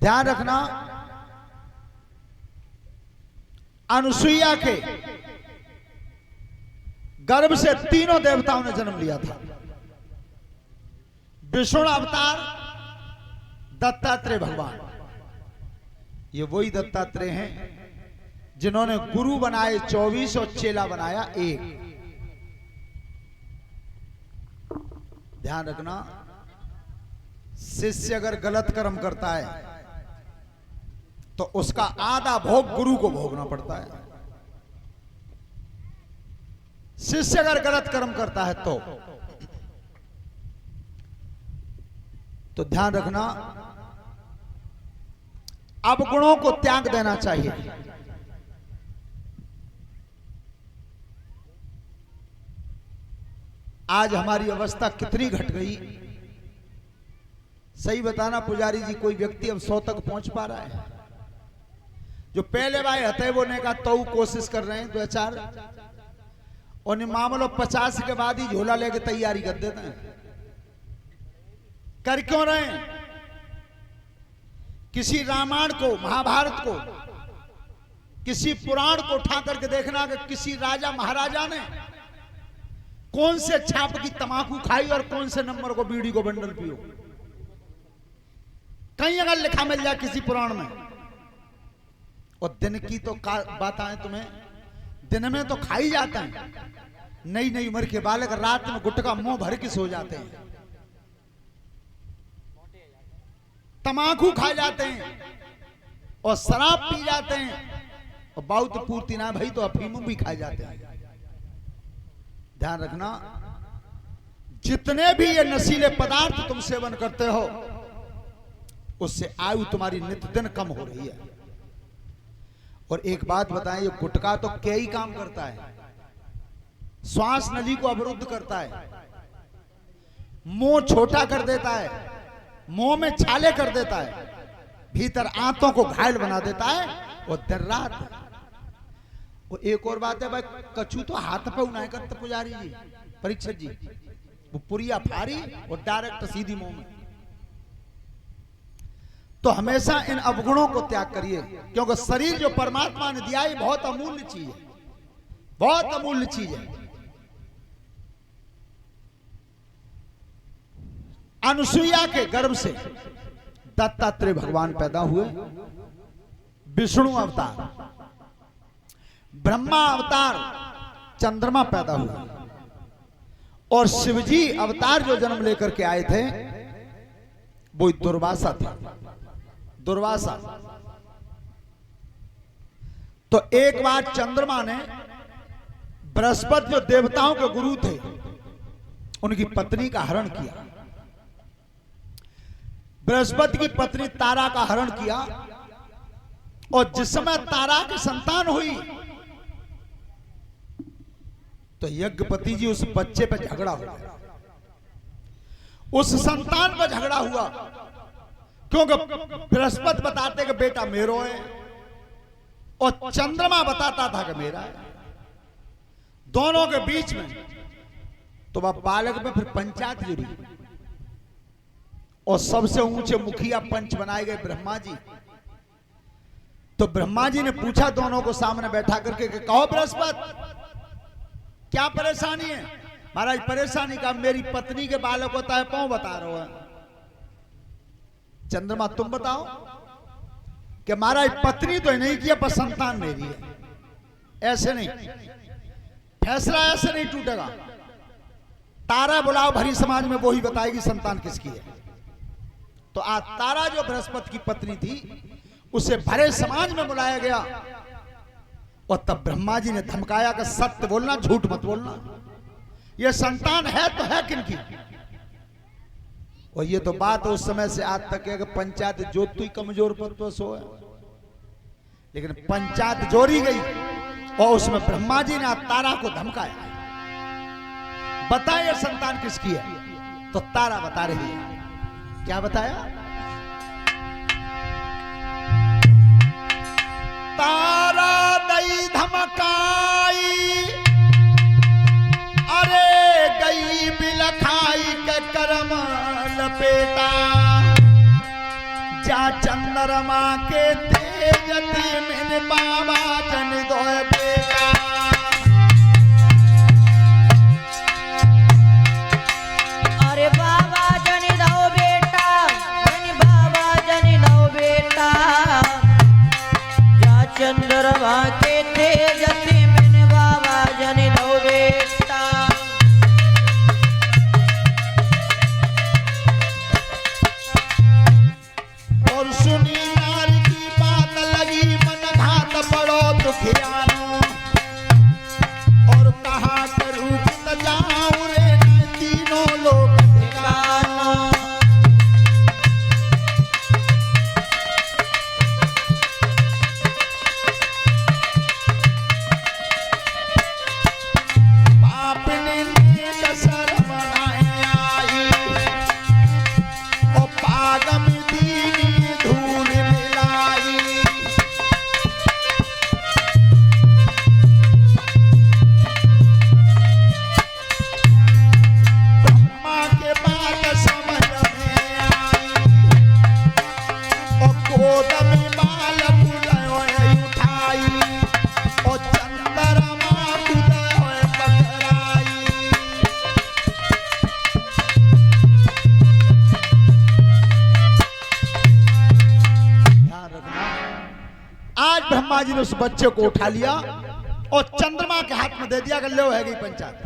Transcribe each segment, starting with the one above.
ध्यान रखना, अनुसुईया के गर्भ से तीनों देवताओं ने जन्म लिया था। विष्णु अवतार दत्तात्रेय भगवान, ये वही दत्तात्रेय हैं जिन्होंने गुरु बनाए 24 और चेला बनाया 1। ध्यान रखना, शिष्य अगर गलत कर्म करता है तो उसका आधा भोग गुरु को भोगना पड़ता है। शिष्य अगर गलत कर्म करता है तो ध्यान रखना, अवगुणों को त्याग देना चाहिए। आज हमारी अवस्था कितनी घट गई, सही बताना पुजारी जी, कोई व्यक्ति अब 100 तक पहुंच पा रहा है? जो पहले भाई हते वो ने कहा तो कोशिश कर रहे हैं 2-4, और मामलो 50 के बाद ही झोला लेके तैयारी कर देते हैं। कर क्यों रहे हैं? किसी रामायण को, महाभारत को, किसी पुराण को उठा करके देखना कि किसी राजा महाराजा ने कौन से छाप की तमाकू खाई और कौन से नंबर को बीड़ी को बंडल पियो। कहीं अगर लिखा मिल जाए किसी पुराण में। और दिन की तो बात आए तुम्हें, दिन में तो खाई जाता है। नई नई उम्र के बालक रात में गुटका मुंह भर के सो जाते हैं, तमाकू खा जाते हैं और शराब पी जाते हैं, और बहुत पूर्ति ना भाई तो अफीम भी खाए जाते हैं। ध्यान रखना, जितने भी ये नशीले पदार्थ तुम सेवन करते हो उससे आयु तुम्हारी नित्य दिन कम हो रही है। और एक बात बताएं, ये गुटखा तो कई काम करता है। श्वास नली को अवरुद्ध करता है, मुंह छोटा कर देता है, मुंह में छाले कर देता है, भीतर आंतों को घायल बना देता है, और देर रात। और एक और बात है भाई, कछू तो हाथ पे उनाए करते पुजारी जी, परीक्षक जी, वो पुरिया फारी और डायरेक्ट सीधी मुंह में। तो हमेशा इन अवगुणों को त्याग करिए, क्योंकि शरीर जो परमात्मा ने दिया है बहुत अमूल्य चीज है, बहुत अमूल्य चीज है। अनुसुईया के गर्भ से दत्तात्रेय भगवान पैदा हुए, विष्णु अवतार, ब्रह्मा अवतार चंद्रमा पैदा हुए, और शिवजी अवतार जो जन्म लेकर के आए थे वो दुर्वासा थे। दुर्वासा। तो एक बार चंद्रमा ने बृहस्पति जो देवताओं के गुरु थे उनकी पत्नी का हरण किया। बृहस्पति की पत्नी तारा का हरण किया, और जिस समय तारा की संतान हुई तो यज्ञपति जी उस बच्चे पर झगड़ा हुआ, उस संतान पर झगड़ा हुआ, क्योंकि बृहस्पति बताते कि बेटा मेरो है और चंद्रमा बताता था कि मेरा है। दोनों के बीच में तो वह बालक में फिर पंचायत जुड़ी, और सबसे ऊंचे मुखिया पंच बनाए गए ब्रह्मा जी। तो ब्रह्मा जी ने पूछा दोनों को सामने बैठा करके कि कहो बृहस्पति क्या परेशानी है? महाराज परेशानी का मेरी पत्नी के बालक होता है, पांव बता रहे हो। चंद्रमा तुम बताओ कि महाराज पत्नी तो नहीं किया पर संतान मेरी है। ऐसे नहीं, फैसला ऐसे नहीं टूटेगा। तारा बुलाओ भरी समाज में, वो ही बताएगी संतान किसकी है। तो आज तारा जो बृहस्पति की पत्नी थी उसे भरे समाज में बुलाया गया, और तब ब्रह्मा जी ने धमकाया कि सत्य बोलना, झूठ मत बोलना। ये संतान है तो है किनकी? और ये तो बात उस समय से आज तक है कि पंचायत जोत ही कमजोर पर तो सो है, लेकिन पंचायत जोड़ी गई और उसमें ब्रह्मा जी ने तारा को धमकाया, बताया संतान किसकी है। तो तारा बता रही है, क्या बताया? तारा दई धमकाई, अरे गई बिलखाई के करम लपेटा, जा चंद चंद्रमा के तेजती मैंने बाबा जन दो बेटा। अरे बाबा जन दो बेटा, बाबा जन दो बेटा, जा चंद्रमा के तेजती मैंने बाबा जन दो बेटा। और सुनी नारी की बात लगी मन घात पड़ो दुखियानो, और कहा करूं कित जाऊं रे तीनों लोग ठिकाना। बाप ने कसर बनाए आई, और पागम दीनी धूल मिलाई। ब्रह्मा के बात समझ में आई, और गोद में बालक उदय उठाई, और चंद्रमा उदय पकड़ाई। ध्यान रखना, आज ब्रह्मा जी ने उस बच्चे को उठा लिया और चंद्रमा के हाथ में दे दिया कि लो है गई पंचायत।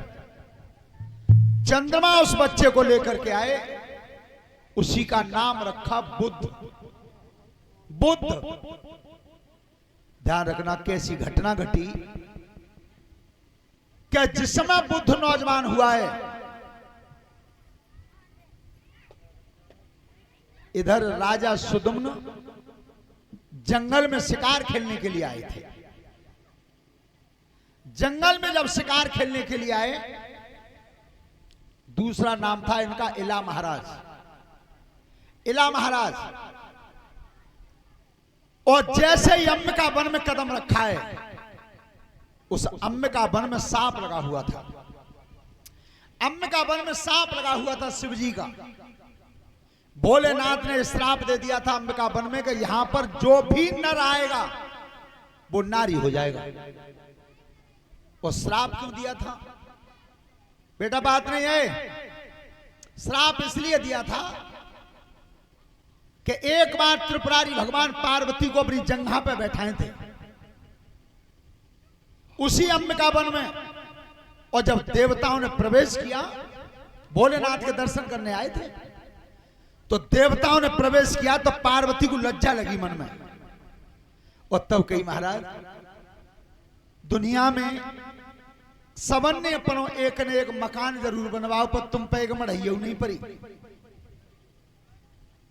चंद्रमा उस बच्चे को लेकर के आए, उसी का नाम रखा बुद्ध। बुद्ध, ध्यान रखना कैसी घटना घटी कि जिस समय बुद्ध नौजवान हुआ है, इधर राजा सुदम्न जंगल में शिकार खेलने के लिए आए थे। जंगल में जब शिकार खेलने के लिए आए, दूसरा नाम था इनका इला महाराज। इला महाराज, और जैसे ही अंबिका वन में कदम रखा है, उस अंबिका वन में सांप लगा हुआ था। अंबिका वन में सांप लगा हुआ था शिव जी का। भोलेनाथ ने श्राप दे दिया था अंबिका वन में कि यहां पर जो भी नर आएगा वो नारी हो जाएगा। और श्राप क्यों दिया था बेटा? बात नहीं है, श्राप इसलिए दिया था कि एक बार त्रिपुरारी भगवान पार्वती को अपनी जंघा पे बैठाए थे उसी अंबिका वन में, और जब देवताओं ने प्रवेश किया, भोलेनाथ के दर्शन करने आए थे, तो देवताओं ने प्रवेश किया तो पार्वती को लज्जा लगी मन में, और तब कही महाराज दुनिया में सबन ने अपनों एक ने एक मकान जरूर बनवाओ, पर तुम पे एक मढ़इयो नहीं पड़ी।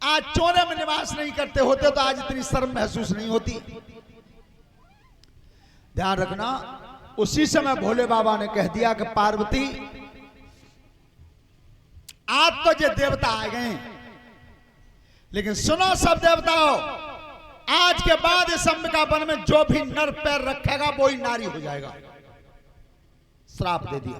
आज चोरे में निवास नहीं करते होते तो आज इतनी शर्म महसूस नहीं होती। ध्यान रखना, उसी समय भोले बाबा ने कह दिया कि पार्वती आज तो ये देवता आ गए, लेकिन सुनो सब देवताओं, आज के बाद इस अंबिका वन में जो भी नर पैर रखेगा वो ही नारी हो जाएगा। श्राप दे दिया।